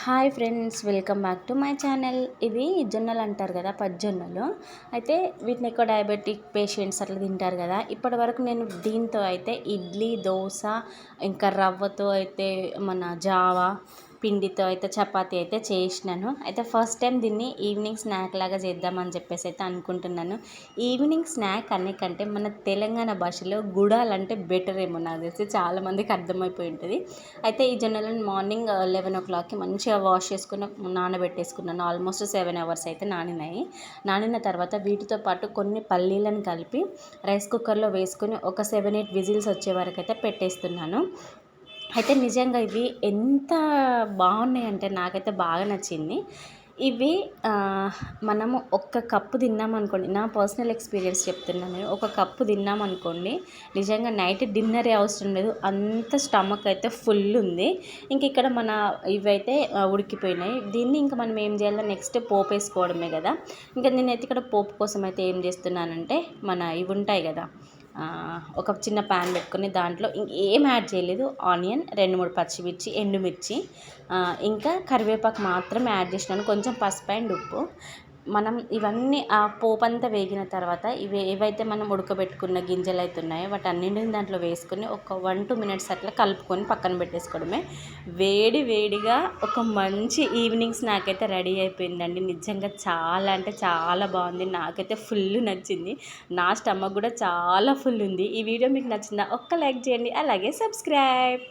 Hi friends, welcome back to my channel. ఇవి జొన్నలు అంటారు కదా, పచ్చజొన్నలు. అయితే వీటిని ఎక్కువ డయాబెటిక్ పేషెంట్స్ అట్లా తింటారు కదా. ఇప్పటి వరకు నేను దీంతో అయితే ఇడ్లీ, దోశ, ఇంకా రవ్వతో అయితే మన జావా పిండితో అయితే చపాతీ అయితే చేసినాను. అయితే ఫస్ట్ టైం దీన్ని ఈవినింగ్ స్నాక్ లాగా చేద్దామని చెప్పేసి అయితే అనుకుంటున్నాను. ఈవినింగ్ స్నాక్ అనే కంటే మన తెలంగాణ భాషలో గుడాలంటే బెటర్ ఏమో నాకు తెలిసి చాలామందికి అర్థమైపోయి ఉంటుంది. అయితే ఈ జొన్నలను మార్నింగ్ 11 o'clockకి మంచిగా వాష్ చేసుకుని నానబెట్టేసుకున్నాను. ఆల్మోస్ట్ 7 hours అయితే నానినాయి. నానిన తర్వాత వీటితో పాటు కొన్ని పల్లీలను కలిపి రైస్ కుక్కర్లో వేసుకుని ఒక 7-8 విజిల్స్ వచ్చే వరకు అయితే పెట్టేస్తున్నాను. అయితే నిజంగా ఇవి ఎంత బాగున్నాయంటే నాకైతే బాగా నచ్చింది. ఇవి మనము ఒక్క కప్పు తిన్నామనుకోండి, నా పర్సనల్ ఎక్స్పీరియన్స్ చెప్తున్నాను. ఒక కప్పు తిన్నామనుకోండి, నిజంగా నైట్ డిన్నరే అవసరం లేదు, అంత స్టమక్ అయితే ఫుల్ ఉంది. ఇంక ఇక్కడ మన ఇవైతే ఉడికిపోయినాయి. దీన్ని ఇంకా మనం ఏం చేయాలో నెక్స్ట్ పోపు వేసుకోవడమే కదా. ఇంకా నేనైతే ఇక్కడ పోపు కోసం అయితే ఏం చేస్తున్నానంటే, మన ఇవి ఉంటాయి కదా, ఒక చిన్న ప్యాన్ పెట్టుకొని దాంట్లో ఇంకేం యాడ్ చేయలేదు. ఆనియన్, 2-3 పచ్చిమిర్చి, ఎండుమిర్చి, ఇంకా కరివేపాకు మాత్రం యాడ్ చేసినాను. కొంచెం పసుపు అండ్ ఉప్పు. మనం ఇవన్నీ ఆ పోపంతా వేగిన తర్వాత ఏవైతే మనం ఉడకబెట్టుకున్న గింజలు అయితే ఉన్నాయో వాటన్నింటిని దాంట్లో వేసుకొని ఒక 1-2 minutes అట్లా కలుపుకొని పక్కన పెట్టేసుకోవడమే. వేడి వేడిగా ఒక మంచి ఈవినింగ్ స్నాక్ అయితే రెడీ అయిపోయిందండి. నిజంగా చాలా అంటే చాలా బాగుంది. నాకైతే ఫుల్ నచ్చింది. నా స్టమక్ కూడా చాలా ఫుల్ ఉంది. ఈ వీడియో మీకు నచ్చిందా? ఒక్క లైక్ చేయండి, అలాగే సబ్స్క్రైబ్.